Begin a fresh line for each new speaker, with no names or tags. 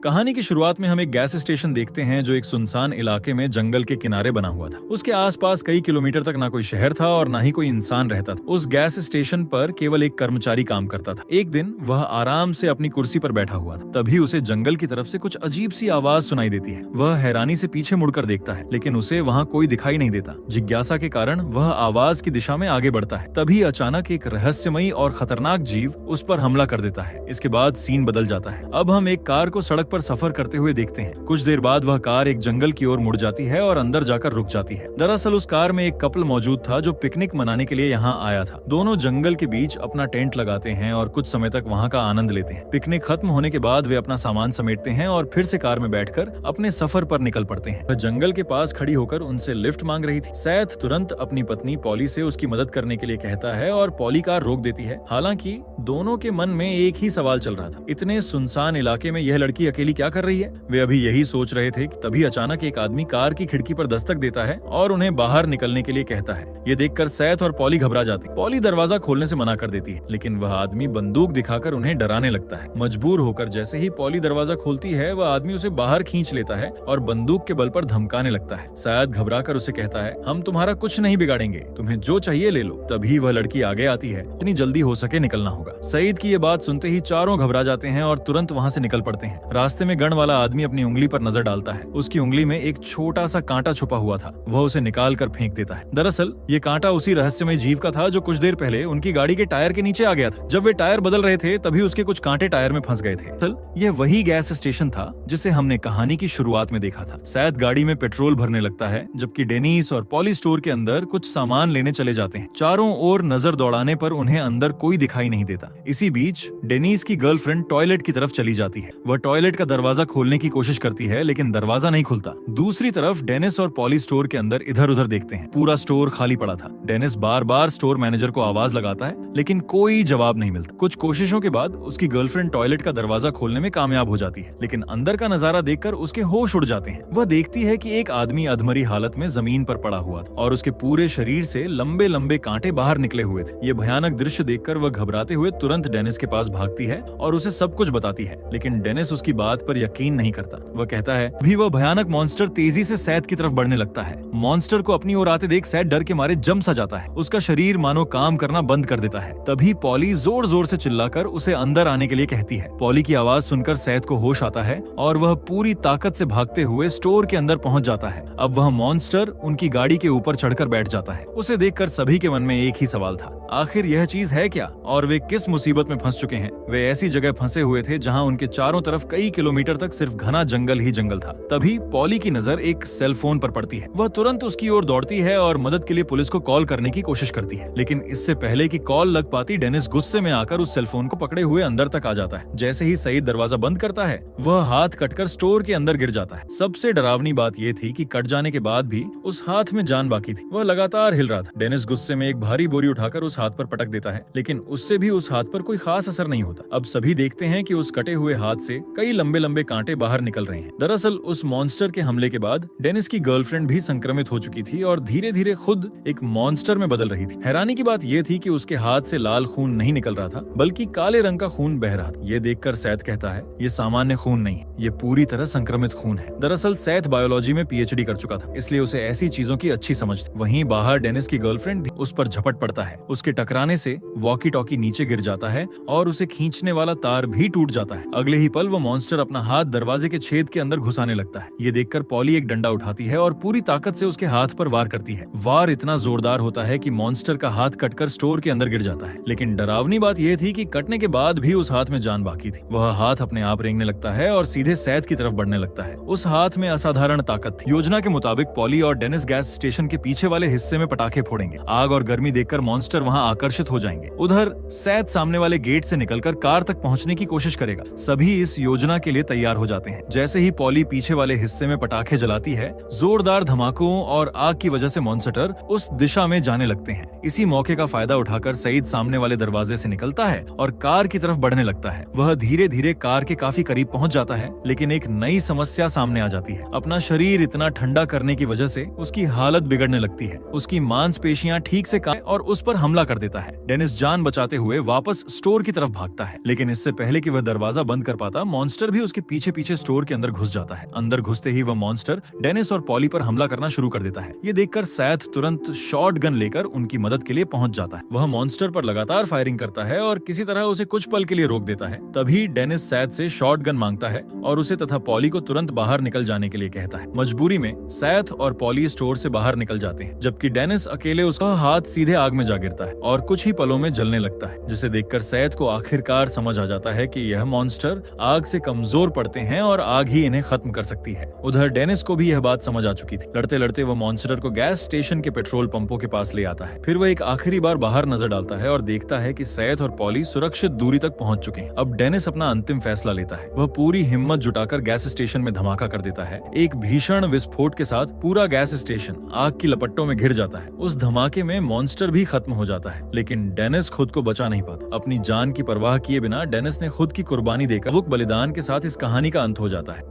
कहानी की शुरुआत में हम एक गैस स्टेशन देखते हैं जो एक सुनसान इलाके में जंगल के किनारे बना हुआ था। उसके आसपास कई किलोमीटर तक ना कोई शहर था और ना ही कोई इंसान रहता था। उस गैस स्टेशन पर केवल एक कर्मचारी काम करता था। एक दिन वह आराम से अपनी कुर्सी पर बैठा हुआ था। तभी उसे जंगल की तरफ से कुछ अजीब सी आवाज सुनाई देती है। वह हैरानी से पीछे मुड़कर देखता है, लेकिन उसे वहाँ कोई दिखाई नहीं देता। जिज्ञासा के कारण वह आवाज की दिशा में आगे बढ़ता है। तभी अचानक एक रहस्यमयी और खतरनाक जीव उस पर हमला कर देता है। इसके बाद सीन बदल जाता है। अब हम एक कार को सड़क पर सफर करते हुए देखते हैं। कुछ देर बाद वह कार एक जंगल की ओर मुड़ जाती है और अंदर जाकर रुक जाती है। दरअसल उस कार में एक कपल मौजूद था जो पिकनिक मनाने के लिए यहाँ आया था। दोनों जंगल के बीच अपना टेंट लगाते हैं और कुछ समय तक वहाँ का आनंद लेते हैं। पिकनिक खत्म होने के बाद वे अपना सामान समेटते हैं और फिर से कार में बैठकर अपने सफर पर निकल पड़ते हैं। वह जंगल के पास खड़ी होकर उनसे लिफ्ट मांग रही थी। सैथ तुरंत अपनी पत्नी पॉली से उसकी मदद करने के लिए कहता है और पॉली कार रोक देती है। हालांकि दोनों के मन में एक ही सवाल चल रहा था, इतने सुनसान इलाके में यह लड़की अकेली क्या कर रही है। वे अभी यही सोच रहे थे कि तभी अचानक एक आदमी कार की खिड़की पर दस्तक देता है और उन्हें बाहर निकलने के लिए कहता है। ये देखकर सैथ और पॉली घबरा जाती। पॉली दरवाजा खोलने से मना कर देती है, लेकिन वह आदमी बंदूक दिखाकर उन्हें डराने लगता है। मजबूर होकर जैसे ही पॉली दरवाजा खोलती है, वह आदमी उसे बाहर खींच लेता है और बंदूक के बल पर धमकाने लगता है। सैथ घबराकर उसे कहता है, हम तुम्हारा कुछ नहीं बिगाड़ेंगे, तुम्हें जो चाहिए ले लो। तभी वह लड़की आगे आती है। इतनी जल्दी हो सके निकलना होगा। सईद की ये बात सुनते ही चारों घबरा जाते हैं और तुरंत वहाँ से निकल पड़ते हैं। रास्ते में गन वाला आदमी अपनी उंगली पर नजर डालता है। उसकी उंगली में एक छोटा सा कांटा छुपा हुआ था। वह उसे निकाल कर फेंक देता है। दरअसल ये कांटा उसी रहस्यमय जीव का था जो कुछ देर पहले उनकी गाड़ी के टायर के नीचे आ गया था। जब वे टायर बदल रहे थे तभी उसके कुछ कांटे टायर में फंस गए थे। यह वही गैस स्टेशन था जिसे हमने कहानी की शुरुआत में देखा था। सैथ गाड़ी में पेट्रोल भरने लगता है, जबकि डेनिस और पॉली स्टोर के अंदर कुछ सामान लेने चले जाते हैं। चारों ओर नजर दौड़ाने पर उन्हें अंदर कोई दिखाई नहीं देता। इसी बीच डेनिस की गर्लफ्रेंड टॉयलेट की तरफ चली जाती है। वह टॉयलेट का दरवाजा खोलने की कोशिश करती है, लेकिन दरवाजा नहीं खुलता। दूसरी तरफ डेनिस और पॉली स्टोर के अंदर इधर उधर देखते हैं। पूरा स्टोर खाली पड़ा था। डेनिस बार बार स्टोर मैनेजर को आवाज लगाता है, लेकिन कोई जवाब नहीं मिलता। कुछ कोशिशों के बाद उसकी गर्लफ्रेंड टॉयलेट का दरवाजा खोलने में कामयाब हो जाती है, लेकिन अंदर का नजारा देखकर उसके होश उड़ जाते हैं। वह देखती है कि एक आदमी अधमरी हालत में जमीन पर पड़ा हुआ था और उसके पूरे शरीर से लंबे लंबे कांटे बाहर निकले हुए थे। ये भयानक दृश्य देखकर वह घबराते हुए तुरंत डेनिस के पास भागती है और उसे सब कुछ बताती है, लेकिन डेनिस उसकी बात पर यकीन नहीं करता। वह कहता है भी वह भयानक मॉन्स्टर तेजी से सैथ की तरफ बढ़ने लगता है। मॉन्स्टर को अपनी ओर आते देख सैथ डर के मारे जम सा जाता है। उसका शरीर मानो काम करना बंद कर देता है। तभी पॉली जोर जोर से चिल्लाकर उसे अंदर आने के लिए कहती है। पॉली की आवाज सुनकर सैथ को होश आता है और वह पूरी ताकत से भागते हुए स्टोर के अंदर पहुंच जाता है। अब वह मॉन्स्टर उनकी गाड़ी के ऊपर चढ़कर बैठ जाता है। उसे देखकर सभी के मन में एक ही सवाल था, आखिर यह चीज है क्या और वे किस मुसीबत में फंस चुके हैं। वे ऐसी जगह फंसे हुए थे जहां उनके चारों तरफ कई किलोमीटर तक सिर्फ घना जंगल ही जंगल था। तभी पॉली की नजर एक सेल फोन पर पड़ती है। वह तुरंत उसकी ओर दौड़ती है और मदद के लिए पुलिस को कॉल करने की कोशिश करती है, लेकिन इससे पहले कि कॉल लग पाती, डेनिस गुस्से में आकर उस सेल फोन को पकड़े हुए अंदर तक आ जाता है। जैसे ही सईद दरवाजा बंद करता है, वह हाथ कटकर स्टोर के अंदर गिर जाता है। सबसे डरावनी बात यह थी कि कट जाने के बाद भी उस हाथ में जान बाकी थी। वह लगातार हिल रहा था। डेनिस गुस्से में एक भारी बोरी उठाकर उस हाथ पर पटक देता है, लेकिन उससे भी उस हाथ पर कोई खास असर नहीं होता। अब सभी देखते हैं कि उस कटे हुए हाथ से कई लंबे लंबे कांटे बाहर निकल रहे हैं। दरअसल उस मॉन्स्टर के हमले के बाद डेनिस की गर्लफ्रेंड भी संक्रमित हो चुकी थी और धीरे धीरे खुद एक मॉन्स्टर में बदल रही थी। हैरानी की बात यह थी कि उसके हाथ से लाल खून नहीं निकल रहा था, बल्कि काले रंग का खून बह रहा था। ये देखकर सैथ कहता है, ये सामान्य खून नहीं, ये पूरी तरह संक्रमित खून है। दरअसल सैथ बायोलॉजी में पीएचडी कर चुका था, इसलिए उसे ऐसी चीजों की अच्छी समझ थी। वहीं बाहर डेनिस की गर्लफ्रेंड उस पर झपट पड़ता है। उसके टकराने से वॉकी टॉकी नीचे गिर जाता है और उसे खींचने वाला तार भी टूट जाता है। अगले ही पल वो मॉन्स्टर अपना हाथ दरवाजे के छेद के अंदर घुसाने लगता है। ये देखकर पॉली एक डंडा उठाती है और पूरी ताकत से उसके हाथ पर वार करती है। वार इतना जोरदार होता है कि मॉन्स्टर का हाथ कटकर स्टोर के अंदर गिर जाता है, लेकिन डरावनी बात यह थी कि कटने के बाद भी उस हाथ में जान बाकी थी। वह हाथ अपने आप रेंगने लगता है और सीधे सैथ की तरफ बढ़ने लगता है। उस हाथ में असाधारण ताकत थी। योजना के मुताबिक पॉली और डेनिस गैस स्टेशन के पीछे वाले हिस्से में पटाखे फोड़ेंगे। आग और गर्मी देखकर मॉन्स्टर वहां आकर्षित हो जाएंगे। उधर सैथ सामने वाले गेट से निकलकर कार तक पहुंचने की कोशिश करेगा। सभी इस योजना के लिए तैयार हो जाते हैं। जैसे ही पॉली पीछे वाले हिस्से में पटाखे जलाती है, जोरदार धमाकों और आग की वजह से मॉन्स्टर उस दिशा में जाने लगते हैं। इसी मौके का फायदा उठाकर सईद सामने वाले दरवाजे से निकलता है और कार की तरफ बढ़ने लगता है। वह धीरे धीरे कार के काफी करीब पहुंच जाता है, लेकिन एक नई समस्या सामने आ जाती है। अपना शरीर इतना ठंडा करने की वजह से उसकी हालत बिगड़ने लगती है। उसकी मांसपेशियां ठीक से और उस पर हमला कर देता है। डेनिस जान बचाते हुए वापस स्टोर की तरफ भागता है, लेकिन इससे पहले कि वह दरवाजा बंद कर पाता, मॉन्स्टर मॉन्स्टर भी उसके पीछे पीछे स्टोर के अंदर घुस जाता है। अंदर घुसते ही वह मॉन्स्टर डेनिस और पॉली पर हमला करना शुरू कर देता है। ये देखकर सैथ तुरंत शॉट गन लेकर उनकी मदद के लिए पहुंच जाता है। वह मॉन्स्टर पर लगातार फायरिंग करता है और किसी तरह उसे कुछ पल के लिए रोक देता है। तभी डेनिस सैथ से शॉट गन मांगता है और उसे तथा पॉली को तुरंत बाहर निकल जाने के लिए कहता है। मजबूरी में सैथ और पॉली स्टोर से बाहर निकल जाते हैं, जबकि डेनिस अकेले उसका हाथ सीधे आग में जा गिरता है और कुछ ही पलों में जलने लगता है, जिसे देखकर सैथ को आखिरकार समझ आ जाता है कि यह मॉन्स्टर आग से कमजोर पड़ते हैं और आग ही इन्हें खत्म कर सकती है। उधर डेनिस को भी यह बात समझ आ चुकी थी। लड़ते लड़ते वह मॉन्स्टर को गैस स्टेशन के पेट्रोल पंपों के पास ले आता है। फिर वह एक आखिरी बार बाहर नजर डालता है और देखता है कि सैथ और पॉली सुरक्षित दूरी तक पहुंच चुके हैं। अब डेनिस अपना अंतिम फैसला लेता है। वह पूरी हिम्मत जुटाकर गैस स्टेशन में धमाका कर देता है। एक भीषण विस्फोट के साथ पूरा गैस स्टेशन आग की लपटों में घिर जाता है। उस धमाके में मॉन्स्टर भी खत्म हो जाता है, लेकिन डेनिस खुद को बचा नहीं पाता। अपनी जान की परवाह किए बिना डेनिस ने खुद की कुर्बानी देकर वो बलिदान के साथ इस कहानी का अंत हो जाता है।